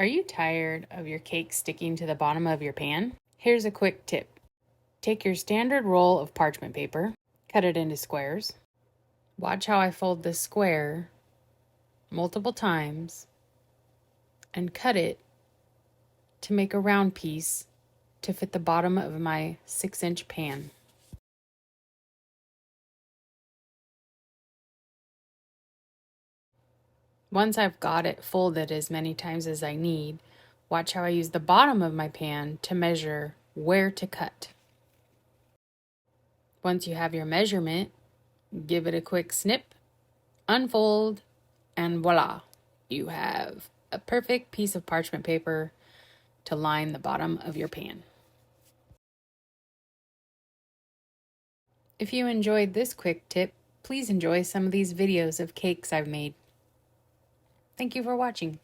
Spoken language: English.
Are you tired of your cake sticking to the bottom of your pan? Here's a quick tip. Take your standard roll of parchment paper, cut it into squares. Watch how I fold the square multiple times and cut it to make a round piece to fit the bottom of my 6-inch pan. Once I've got it folded as many times as I need, watch how I use the bottom of my pan to measure where to cut. Once you have your measurement, give it a quick snip, unfold, and voila, you have a perfect piece of parchment paper to line the bottom of your pan. If you enjoyed this quick tip, please enjoy some of these videos of cakes I've made. Thank you for watching.